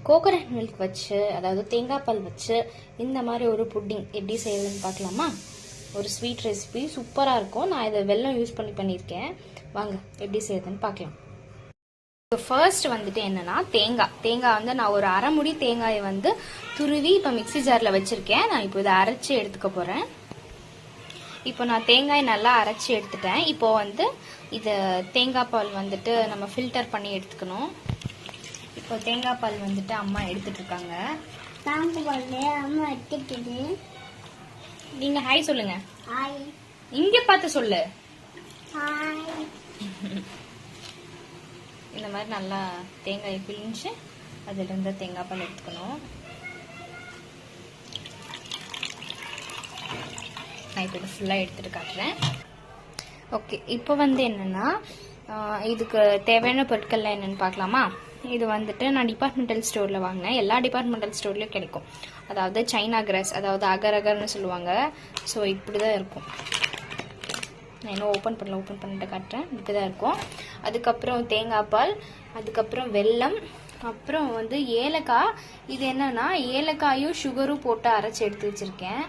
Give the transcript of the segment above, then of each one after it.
Coconut milk வச்சு, அதாவது தேங்காய் பால் வச்சு இந்த மாதிரி ஒரு புட்டிங் எப்படி செய்யறதுன்னு பார்க்கலாமா? ஒரு ஸ்வீட் ரெசிபி சூப்பராக இருக்கும். நான் இதை வெல்லம் யூஸ் பண்ணியிருக்கேன். வாங்க எப்படி செய்யறதுன்னு பார்க்கலாம். இப்போ ஃபர்ஸ்ட் வந்துட்டு என்னன்னா தேங்காய் வந்து நான் ஒரு அரை முடி தேங்காயை வந்து துருவி இப்போ மிக்சி ஜாரில் வச்சிருக்கேன். நான் இப்போ இதை அரைச்சி எடுத்துக்க போகிறேன். இப்போ நான் தேங்காய் நல்லா அரைச்சி எடுத்துட்டேன். இப்போ வந்து இது தேங்காய் பால் வந்துட்டு நம்ம ஃபில்டர் பண்ணி எடுத்துக்கணும். இப்போ தேங்காய் பால் வந்துட்டு அம்மா எடுத்துட்டு இருக்காங்க. நீங்க ஹாய் சொல்லுங்க. இங்க பார்த்து சொல்லு. இந்த மாதிரி நல்லா தேங்காயை பிழிஞ்சு அதுல இருந்து தேங்காய் பால் எடுத்துக்கணும். நான் இப்போ ஃபுல்லாக எடுத்துட்டு காட்டுறேன். ஓகே, இப்போ வந்து என்னன்னா இதுக்கு தேவையான பொருட்கள்லாம் என்னன்னு பார்க்கலாமா? இது வந்துட்டு நான் டிபார்ட்மெண்டல் ஸ்டோரில் வாங்கினேன். எல்லா டிபார்ட்மெண்டல் ஸ்டோர்லையும் கிடைக்கும். அதாவது சைனா கிராஸ், அதாவது அகர் அகர்னு சொல்லுவாங்க. ஸோ இப்படி தான் இருக்கும். நான் இன்னும் ஓப்பன் பண்ணிட்டு காட்டுறேன். இப்படி தான் இருக்கும். அதுக்கப்புறம் தேங்காய் பால், அதுக்கப்புறம் வெல்லம், அப்புறம் வந்து ஏலக்காய். இது என்னன்னா ஏலக்காயும் சுகரும் போட்டு அரைச்சி எடுத்து வச்சிருக்கேன்.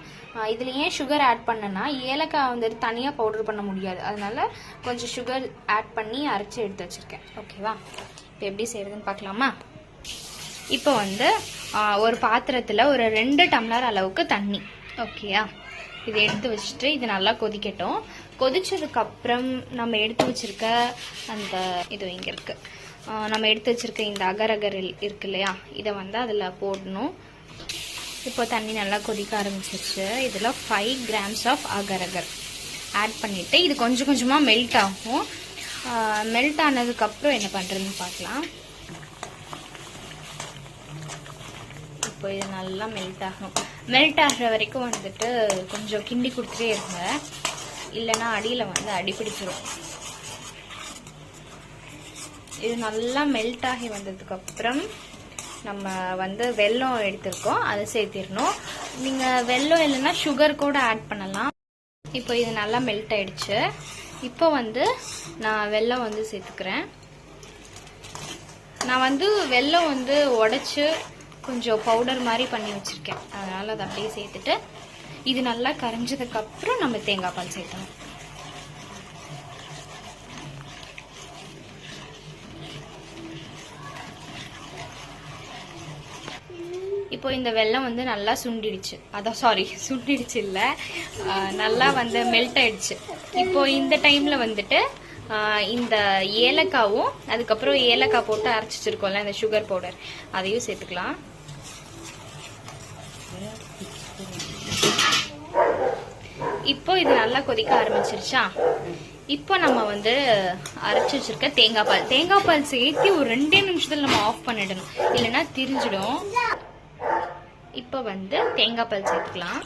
இதுல ஏன் சுகர் ஆட் பண்ணனா, ஏலக்காய் வந்துட்டு தனியா பவுடர் பண்ண முடியாது, அதனால கொஞ்சம் சுகர் ஆட் பண்ணி அரைச்சி எடுத்து வச்சிருக்கேன். ஓகேவா? இப்போ எப்படி செய்யறதுன்னு பார்க்கலாமா? இப்போ வந்து ஒரு பாத்திரத்துல ஒரு 2 டம்ளர் அளவுக்கு தண்ணி. ஓகேயா? இதை எடுத்து வச்சுட்டு இது நல்லா கொதிக்கட்டும். கொதிச்சதுக்கு அப்புறம் நம்ம எடுத்து வச்சிருக்க அந்த இது இங்க இருக்கு, நம்ம எடுத்து வச்சிருக்க இந்த அகர் அகர் இருக்கு இல்லையா, இதை வந்து அதில் போடணும். இப்போ தண்ணி நல்லா கொதிக்க ஆரம்பிச்சிருச்சு. இதில் 5 grams of agar agar add பண்ணிட்டு இது கொஞ்சம் கொஞ்சமாக மெல்ட் ஆகும். மெல்ட் ஆனதுக்கப்புறம் என்ன பண்ணுறதுன்னு பார்க்கலாம். இப்போ இது நல்லா மெல்ட் ஆகும். மெல்ட் ஆகிற வரைக்கும் வந்துட்டு கொஞ்சம் கிண்டி கொடுத்துட்டே இருங்க, இல்லைன்னா அடியில் வந்து அடிப்பிடிச்சிரும். இது நல்லா மெல்ட் ஆகி வந்ததுக்கு அப்புறம் நம்ம வந்து வெல்லம் எடுத்திருக்கோம், அதை சேர்த்திடணும். நீங்க வெல்லம் இல்லைன்னா சுகர் கூட ஆட் பண்ணலாம். இப்போ இது நல்லா மெல்ட் ஆயிடுச்சு. இப்போ வந்து நான் வெல்லம் வந்து சேர்த்துக்கிறேன். நான் வந்து வெல்லம் வந்து உடைச்சு கொஞ்சம் பவுடர் மாதிரி பண்ணி வச்சிருக்கேன், அதனால அதை அப்படியே சேர்த்துட்டு இது நல்லா கரைஞ்சதுக்கு அப்புறம் நம்ம தேங்காய் பால் சேர்த்தணும். இப்போ இந்த வெல்லம் வந்து நல்லா சுண்டிடுச்சு. அதான் சுண்டிடுச்சு இல்ல, நல்லா வந்து மெல்ட் ஆயிடுச்சு. இப்போ இந்த டைம்ல வந்துட்டு இந்த ஏலக்காவும் அதுக்கப்புறம் ஏலக்காய் போட்டு அரைச்சி வச்சிருக்கோம்ல இந்த சுகர் பவுடர், அதையும் சேர்த்துக்கலாம். இப்போ இது நல்லா கொதிக்க ஆரம்பிச்சிருச்சா? இப்போ நம்ம வந்து அரைச்சி வச்சிருக்க தேங்காய் பால் சேர்த்து ஒரு 2 நிமிஷத்துல நம்ம ஆஃப் பண்ணிடணும், இல்லைன்னா திரிஞ்சிடும். இப்போ வந்து தேங்காய் பால் சேர்த்துக்கலாம்.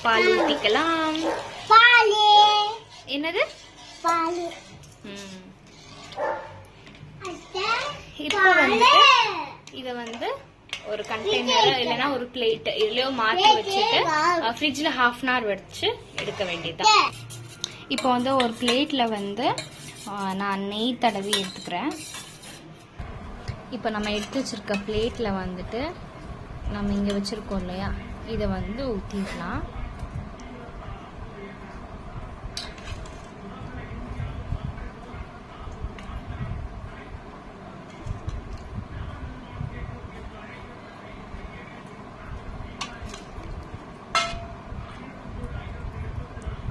பால் ஊத்திக்கலாம். என்னது? இப்போ வந்து இத வந்து ஒரு கண்டெய்னர் இல்லைன்னா ஒரு பிளேட் இதுலயோ மாத்தி வச்சுட்டு ஃப்ரிட்ஜ்ல 1/2 hour வச்சு எடுக்க வேண்டியதுதான். இப்போ வந்து ஒரு பிளேட்ல வந்து நான் நெய் தடவி எடுத்துக்கிறேன். இப்போ நம்ம எடுத்து வச்சிருக்க பிளேட்ல வந்துட்டு நம்ம இங்க வச்சிருக்கோம் இல்லையா, இதை வந்து ஊத்திடலாம்.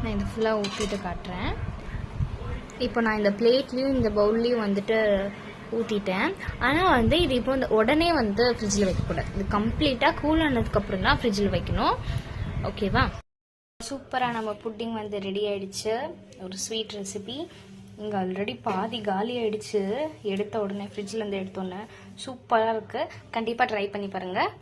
நான் இதை ஃபுல்லாக ஊற்றிட்டு காட்டுறேன். இப்போ நான் இந்த பிளேட்லேயும் இந்த பவுல்லையும் வந்துட்டு ஊற்றிட்டேன். ஆனால் வந்து இது இப்போ உடனே வந்து ஃப்ரிட்ஜில் வைக்கக்கூடாது. இது கம்ப்ளீட்டாக கூல் ஆனதுக்கப்புறம் தான் ஃப்ரிட்ஜில் வைக்கணும். ஓகேவா? சூப்பராக நம்ம புட்டிங் வந்து ரெடி ஆயிடுச்சு. ஒரு ஸ்வீட் ரெசிபி. இங்கே ஆல்ரெடி பாதி காலி ஆயிடுச்சு. எடுத்த உடனே ஃப்ரிட்ஜில் இருந்து எடுத்தோன்னே சூப்பராக இருக்குது. கண்டிப்பாக ட்ரை பண்ணி பாருங்கள்.